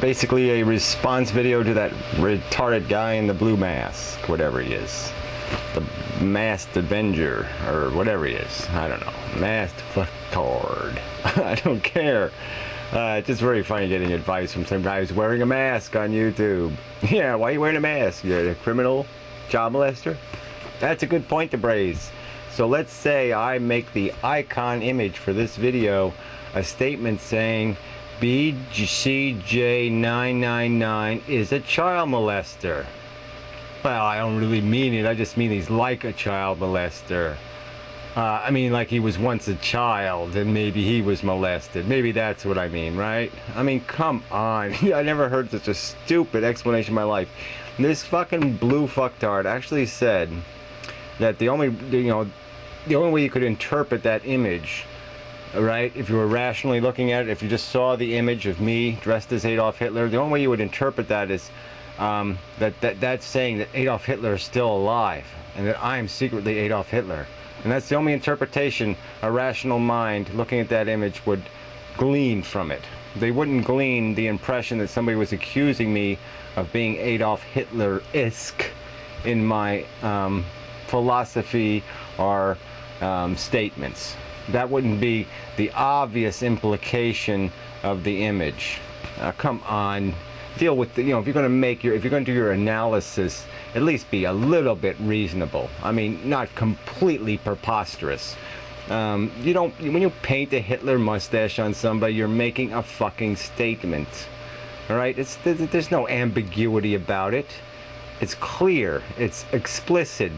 basically a response video to that retarded guy in the blue mask, whatever he is. The Masked Avenger, or whatever he is. I don't know. Masked fucktard. I don't care. It's just very funny getting advice from some guy who's wearing a mask on YouTube. Yeah, why are you wearing a mask? You're a criminal? Child molester? That's a good point to raise. So let's say I make the icon image for this video a statement saying BCJ999 is a child molester. Well, I don't really mean it. I just mean he's like a child molester. I mean, like he was once a child and maybe he was molested. Maybe that's what I mean, right? I mean, come on. I never heard such a stupid explanation in my life. This fucking blue fucktard actually said that the only way you could interpret that image, right, if you were rationally looking at it, if you just saw the image of me dressed as Adolf Hitler, the only way you would interpret that is that's saying that Adolf Hitler is still alive and that I am secretly Adolf Hitler. And that's the only interpretation a rational mind looking at that image would glean from it. They wouldn't glean the impression that somebody was accusing me of being Adolf Hitler-esque in my philosophy or statements. That wouldn't be the obvious implication of the image. Come on. Deal with the, if you're going to make if you're going to do your analysis, at least be a little bit reasonable. I mean, not completely preposterous. When you paint a Hitler mustache on somebody, you're making a fucking statement. All right? There's no ambiguity about it. It's clear. It's explicit.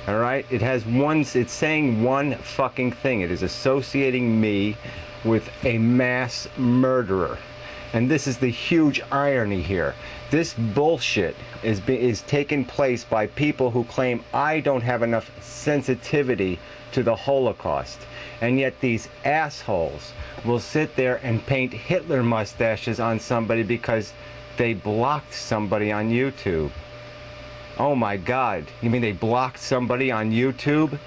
All right? It's saying one fucking thing. It is associating me with a mass murderer. And this is the huge irony here. This bullshit is taking place by people who claim I don't have enough sensitivity to the Holocaust. And yet these assholes will sit there and paint Hitler mustaches on somebody because they blocked somebody on YouTube. Oh my God. You mean they blocked somebody on YouTube?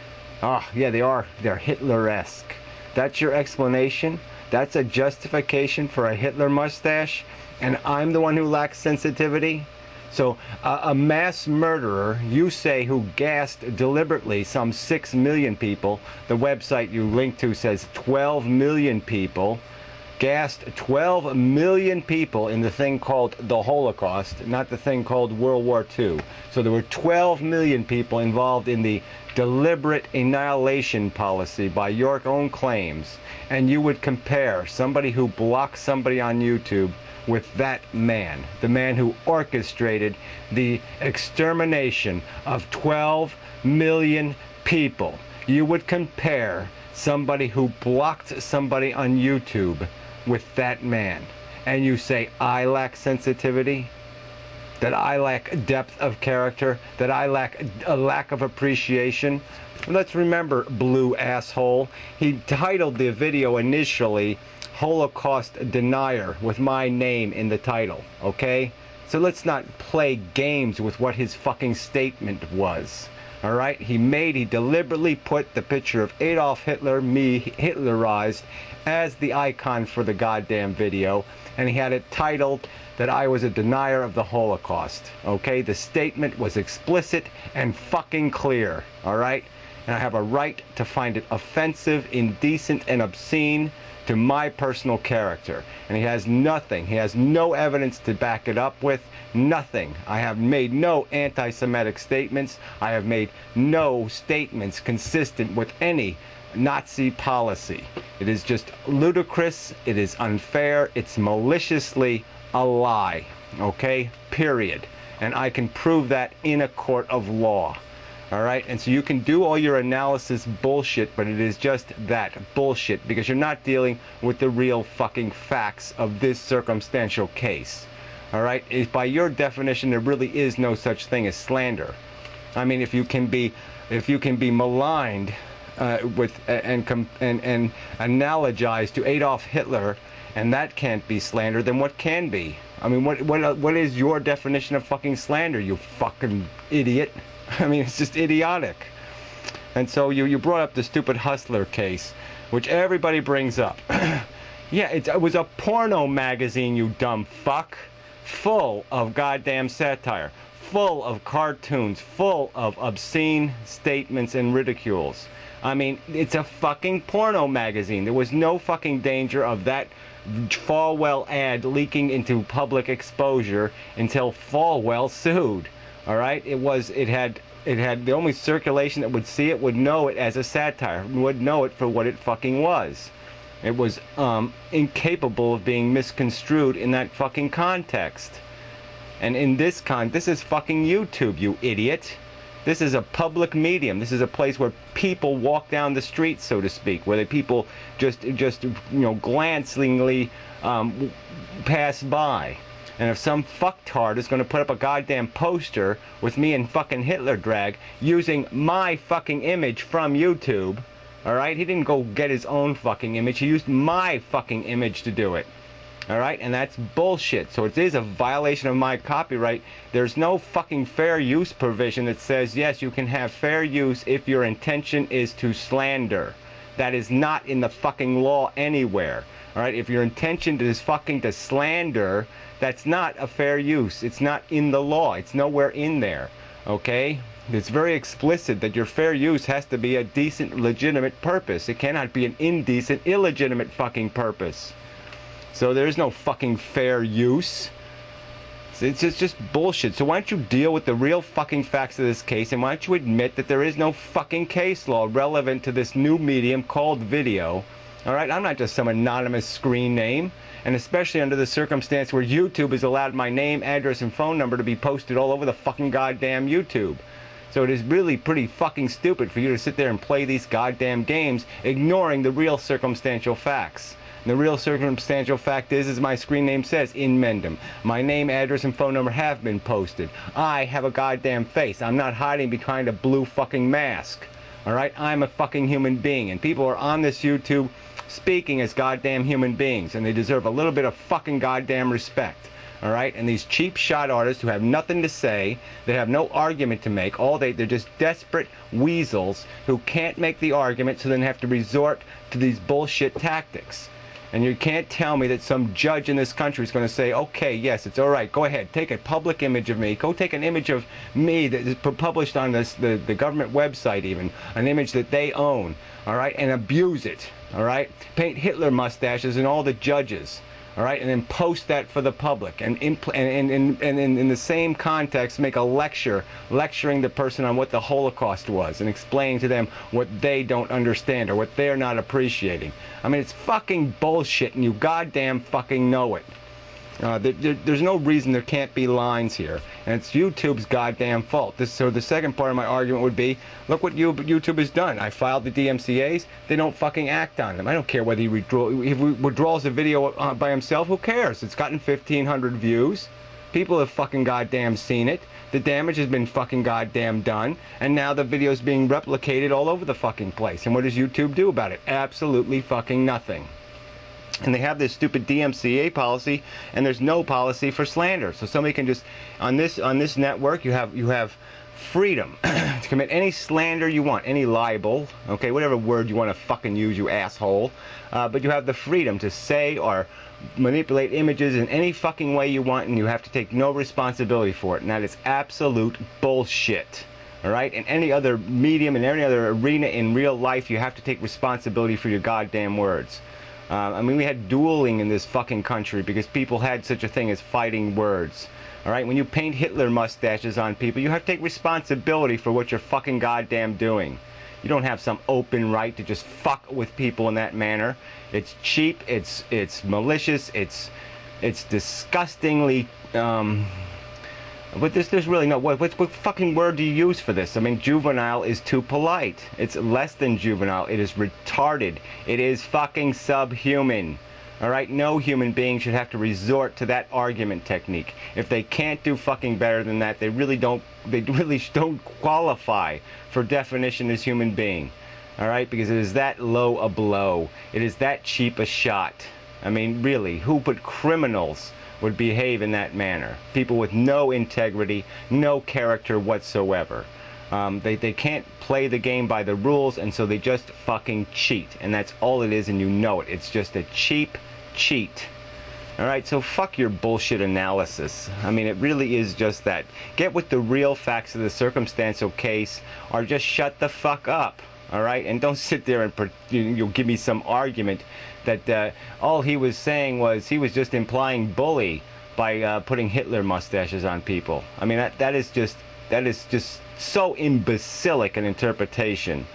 Oh, yeah, they are. They're Hitler-esque. That's your explanation? That's a justification for a Hitler mustache? And I'm the one who lacks sensitivity? So a mass murderer, you say, who gassed deliberately some 6 million people. The website you link to says 12 million people. Gassed 12 million people in the thing called the Holocaust, not the thing called World War II. So there were 12 million people involved in the deliberate annihilation policy by your own claims. And you would compare somebody who blocked somebody on YouTube with that man, the man who orchestrated the extermination of 12 million people. You would compare somebody who blocked somebody on YouTube with that man, and you say I lack sensitivity, that I lack depth of character, that I lack a lack of appreciation. Let's remember, blue asshole, he titled the video initially Holocaust Denier with my name in the title, okay? So let's not play games with what his fucking statement was. All right, he deliberately put the picture of Adolf Hitler, me Hitlerized, as the icon for the goddamn video, and he had it titled that I was a denier of the Holocaust. Okay, the statement was explicit and fucking clear. All right, and I have a right to find it offensive, indecent, and obscene to my personal character. And he has nothing. He has no evidence to back it up with. Nothing. I have made no anti-Semitic statements. I have made no statements consistent with any Nazi policy. It is just ludicrous. It is unfair. It's maliciously a lie. Okay? Period. And I can prove that in a court of law. All right? And so you can do all your analysis bullshit, but it is just that, bullshit, because you're not dealing with the real fucking facts of this circumstantial case. All right? By your definition, there really is no such thing as slander. I mean, if you can be maligned and analogized to Adolf Hitler, and that can't be slander, then what can be? I mean, what is your definition of fucking slander, you fucking idiot? I mean, it's just idiotic. And so you brought up the stupid Hustler case, which everybody brings up. Yeah, it was a porno magazine, you dumb fuck. Full of goddamn satire. Full of cartoons. Full of obscene statements and ridicules. I mean, it's a fucking porno magazine. There was no fucking danger of that Falwell ad leaking into public exposure until Falwell sued. Alright? It had the only circulation that would see it would know it as a satire, would know it for what it fucking was. It was incapable of being misconstrued in that fucking context. And in this this is fucking YouTube, you idiot. This is a public medium. This is a place where people walk down the street, so to speak, where the people just glancingly pass by. And if some fucktard is going to put up a goddamn poster with me and fucking Hitler drag using my fucking image from YouTube, alright? He didn't go get his own fucking image. He used my fucking image to do it. Alright? And that's bullshit. So it is a violation of my copyright. There's no fucking fair use provision that says, yes, you can have fair use if your intention is to slander. That is not in the fucking law anywhere. Alright? If your intention is fucking to slander, that's not a fair use. It's not in the law. It's nowhere in there. Okay? It's very explicit that your fair use has to be a decent, legitimate purpose. It cannot be an indecent, illegitimate fucking purpose. So there is no fucking fair use. It's just bullshit. So why don't you deal with the real fucking facts of this case, and why don't you admit that there is no fucking case law relevant to this new medium called video. Alright, I'm not just some anonymous screen name. And especially under the circumstance where YouTube has allowed my name, address, and phone number to be posted all over the fucking goddamn YouTube. So it is really pretty fucking stupid for you to sit there and play these goddamn games, ignoring the real circumstantial facts. And the real circumstantial fact is, as my screen name says, Inmendham. My name, address, and phone number have been posted. I have a goddamn face. I'm not hiding behind a blue fucking mask. Alright? I'm a fucking human being. And people are on this YouTube speaking as goddamn human beings. And they deserve a little bit of fucking goddamn respect. Alright? And these cheap shot artists who have nothing to say, they have no argument to make, they're just desperate weasels who can't make the argument, so then have to resort to these bullshit tactics. And you can't tell me that some judge in this country is going to say, okay, yes, it's all right, go ahead, take a public image of me, go take an image of me that is published on the government website even, an image that they own, all right, and abuse it, all right, paint Hitler mustaches in all the judges, all right, and then post that for the public, and in the same context make a lecturing the person on what the Holocaust was and explaining to them what they don't understand or what they're not appreciating. I mean, it's fucking bullshit, and you goddamn fucking know it. There's no reason there can't be lines here, and it's YouTube's goddamn fault. So the second part of my argument would be, look what YouTube has done. I filed the DMCA's, they don't fucking act on them. I don't care whether he withdraws the video by himself, who cares? It's gotten 1,500 views. People have fucking goddamn seen it. The damage has been fucking goddamn done, and now the video's being replicated all over the fucking place. And what does YouTube do about it? Absolutely fucking nothing. And they have this stupid DMCA policy, and there's no policy for slander. So somebody can just on this network you have freedom to commit any slander you want, any libel, okay, whatever word you want to fucking use, you asshole. But you have the freedom to say or manipulate images in any fucking way you want, and you have to take no responsibility for it. And that is absolute bullshit. Alright? In any other medium, in any other arena in real life, you have to take responsibility for your goddamn words. I mean, we had dueling in this fucking country because people had such a thing as fighting words. Alright? When you paint Hitler mustaches on people, you have to take responsibility for what you're fucking goddamn doing. You don't have some open right to just fuck with people in that manner. It's cheap, it's malicious, it's disgustingly, but there's really no, what fucking word do you use for this? I mean, juvenile is too polite. It's less than juvenile. It is retarded. It is fucking subhuman. Alright? No human being should have to resort to that argument technique. If they can't do fucking better than that, they really don't qualify for definition as human being. Alright? Because it is that low a blow. It is that cheap a shot. I mean, really, who but criminals would behave in that manner? People with no integrity, no character whatsoever. They can't play the game by the rules, and so they just fucking cheat. And that's all it is, and you know it. It's just a cheap, cheat. Alright, so fuck your bullshit analysis. I mean, it really is just that. Get with the real facts of the circumstantial case, or just shut the fuck up. Alright, and don't sit there and you'll give me some argument that all he was saying was he was just implying bully by putting Hitler mustaches on people. I mean, that is just so imbecilic an interpretation.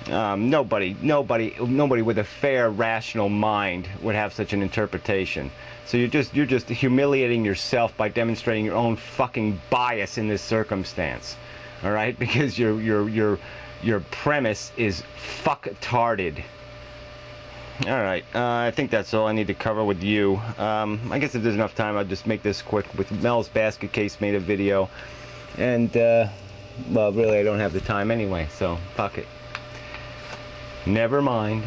Nobody with a fair, rational mind would have such an interpretation. So you're just humiliating yourself by demonstrating your own fucking bias in this circumstance. All right, because your premise is fucktarded. All right, I think that's all I need to cover with you. I guess if there's enough time, I'll just make this quick. With Mel's basket case, made a video, and well, really, I don't have the time anyway, so fuck it. Never mind.